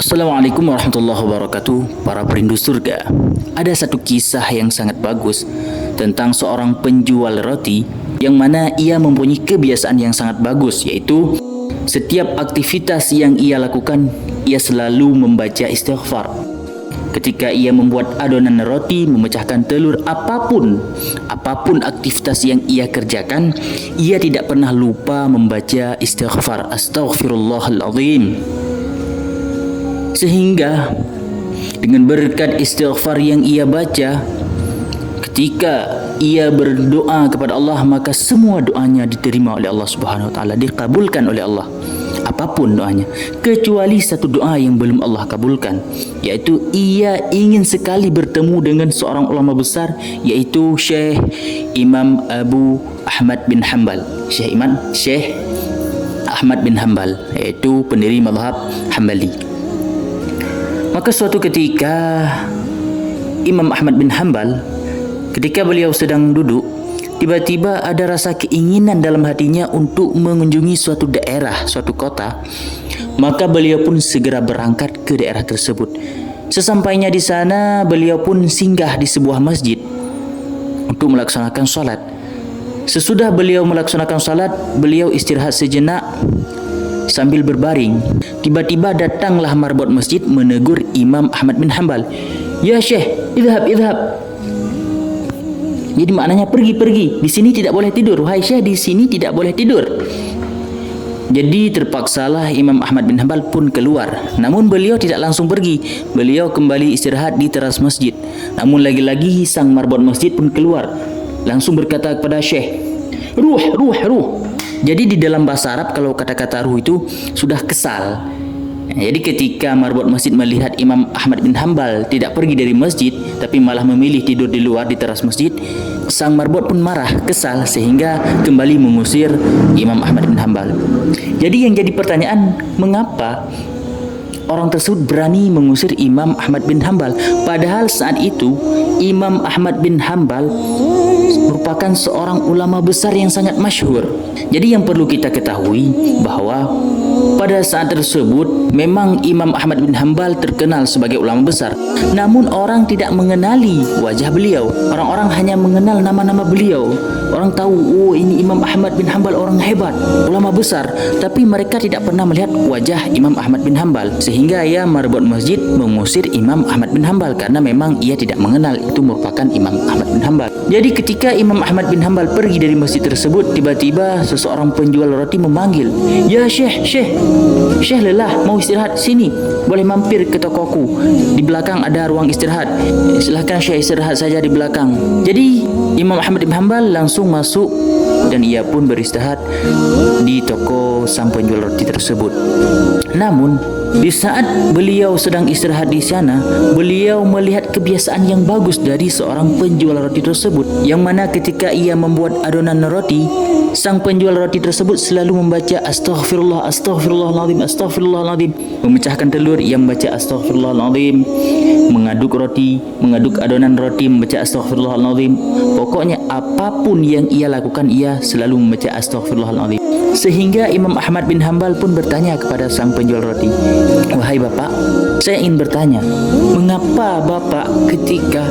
Assalamualaikum warahmatullahi wabarakatuh. Para perindu surga, ada satu kisah yang sangat bagus tentang seorang penjual roti yang mana ia mempunyai kebiasaan yang sangat bagus, yaitu setiap aktivitas yang ia lakukan, ia selalu membaca istighfar. Ketika ia membuat adonan roti, memecahkan telur, apapun aktivitas yang ia kerjakan, ia tidak pernah lupa membaca istighfar. Astaghfirullahaladzim. Sehingga dengan berkat istighfar yang ia baca, ketika ia berdoa kepada Allah, maka semua doanya diterima oleh Allah Subhanahu wa taala, dikabulkan oleh Allah. Apapun doanya, kecuali satu doa yang belum Allah kabulkan, yaitu ia ingin sekali bertemu dengan seorang ulama besar, yaitu Syekh Imam Abu Ahmad bin Hanbal. Syekh Ahmad bin Hanbal, yaitu pendiri mazhab Hambali. Maka suatu ketika Imam Ahmad bin Hanbal, ketika beliau sedang duduk, tiba-tiba ada rasa keinginan dalam hatinya untuk mengunjungi suatu daerah, suatu kota. Maka beliau pun segera berangkat ke daerah tersebut. Sesampainya di sana, beliau pun singgah di sebuah masjid untuk melaksanakan salat. Sesudah beliau melaksanakan salat, beliau istirahat sejenak sambil berbaring. Tiba-tiba datanglah marbot masjid menegur Imam Ahmad bin Hanbal. "Ya Syekh, idhab. Jadi maknanya pergi. Di sini tidak boleh tidur. Wahai Syekh, di sini tidak boleh tidur. Jadi terpaksalah Imam Ahmad bin Hanbal pun keluar. Namun beliau tidak langsung pergi. Beliau kembali istirahat di teras masjid. Namun lagi-lagi sang marbot masjid pun keluar, langsung berkata kepada Syekh, Ruh. Jadi di dalam bahasa Arab, kalau kata-kata ruh itu sudah kesal. Jadi ketika marbot masjid melihat Imam Ahmad bin Hanbal tidak pergi dari masjid, tapi malah memilih tidur di luar di teras masjid, sang marbot pun marah, kesal, sehingga kembali mengusir Imam Ahmad bin Hanbal. Jadi yang jadi pertanyaan, mengapa orang tersebut berani mengusir Imam Ahmad bin Hanbal? Padahal saat itu Imam Ahmad bin Hanbal merupakan seorang ulama besar yang sangat masyhur. Jadi yang perlu kita ketahui bahwa pada saat tersebut memang Imam Ahmad bin Hanbal terkenal sebagai ulama besar. Namun orang tidak mengenali wajah beliau. Orang-orang hanya mengenal nama-nama beliau. Orang tahu, oh ini Imam Ahmad bin Hanbal orang hebat, ulama besar. Tapi mereka tidak pernah melihat wajah Imam Ahmad bin Hanbal. Sehingga ia marbot masjid mengusir Imam Ahmad bin Hanbal karena memang ia tidak mengenal itu merupakan Imam Ahmad bin Hanbal. Jadi ketika Imam Ahmad bin Hanbal pergi dari masjid tersebut, tiba-tiba seseorang penjual roti memanggil, "Ya Syekh lelah, mau istirahat, sini, boleh mampir ke tokoku. Di belakang ada ruang istirahat. Silahkan Syekh istirahat saja di belakang." Jadi Imam Ahmad bin Hanbal langsung masuk dan ia pun beristirahat di toko sang penjual roti tersebut. Namun di saat beliau sedang istirahat di sana, beliau melihat kebiasaan yang bagus dari seorang penjual roti tersebut, yang mana ketika ia membuat adonan roti, sang penjual roti tersebut selalu membaca Astaghfirullahaladzim. Memecahkan telur, ia membaca Astaghfirullahaladzim. Mengaduk adonan roti, membaca Astaghfirullahaladzim. Pokoknya apapun yang ia lakukan, ia selalu membaca Astaghfirullahaladzim. Sehingga Imam Ahmad bin Hanbal pun bertanya kepada sang penjual roti, "Wahai Bapak, saya ingin bertanya, mengapa Bapak ketika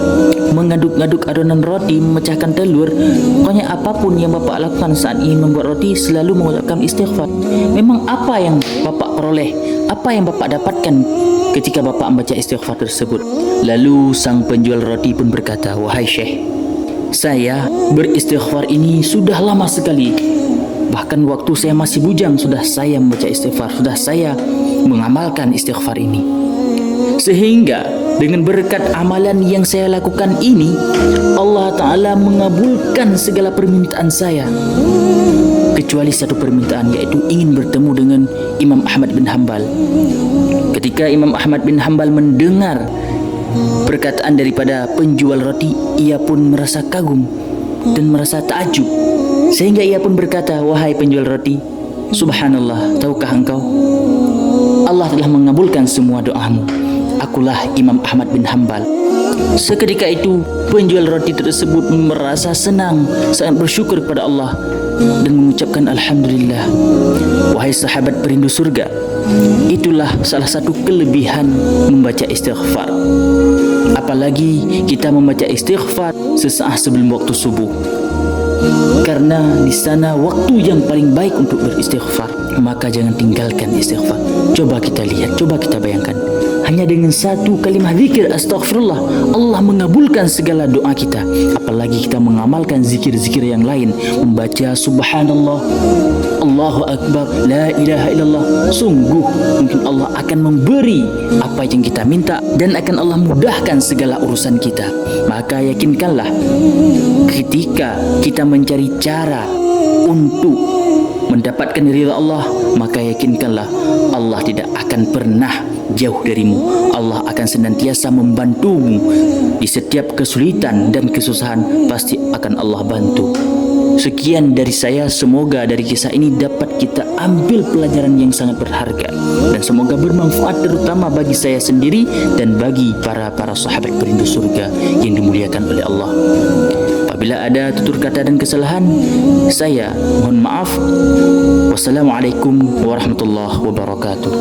mengaduk-aduk adonan roti, memecahkan telur, pokoknya apapun yang Bapak lakukan saat ingin membuat roti selalu mengucapkan istighfar? Memang apa yang Bapak peroleh? Apa yang Bapak dapatkan ketika Bapak membaca istighfar tersebut?" Lalu sang penjual roti pun berkata, "Wahai Syekh, saya beristighfar ini sudah lama sekali. Bahkan waktu saya masih bujang sudah saya membaca istighfar, sudah saya mengamalkan istighfar ini. Sehingga dengan berkat amalan yang saya lakukan ini, Allah Ta'ala mengabulkan segala permintaan saya. Kecuali satu permintaan, yaitu ingin bertemu dengan Imam Ahmad bin Hanbal." Ketika Imam Ahmad bin Hanbal mendengar perkataan daripada penjual roti, ia pun merasa kagum dan merasa takjub. Sehingga ia pun berkata, "Wahai penjual roti, subhanallah, tahukah engkau, Allah telah mengabulkan semua doamu. Akulah Imam Ahmad bin Hanbal." Seketika itu penjual roti tersebut merasa senang, sangat bersyukur kepada Allah dan mengucapkan alhamdulillah. Wahai sahabat perindu surga, Itulah salah satu kelebihan membaca istighfar. Apalagi kita membaca istighfar sesaat sebelum waktu subuh, karena di sana waktu yang paling baik untuk beristighfar. Maka jangan tinggalkan istighfar. Coba kita lihat, coba kita bayangkan, hanya dengan satu kalimah zikir astaghfirullah, Allah mengabulkan segala doa kita. Apalagi kita mengamalkan zikir-zikir yang lain, membaca subhanallah, Allahu akbar, la ilaha illallah. Sungguh mungkin Allah akan memberi apa yang kita minta dan akan Allah mudahkan segala urusan kita. Maka yakinkanlah, ketika kita mencari cara untuk mendapatkan ridha Allah, maka yakinkanlah Allah tidak akan pernah jauh darimu. Allah akan senantiasa membantumu di setiap kesulitan dan kesusahan, pasti akan Allah bantu. Sekian dari saya, semoga dari kisah ini dapat kita ambil pelajaran yang sangat berharga dan semoga bermanfaat terutama bagi saya sendiri dan bagi para sahabat perindu surga yang dimuliakan oleh Allah. Apabila ada tutur kata dan kesalahan, saya mohon maaf. Wassalamualaikum warahmatullahi wabarakatuh.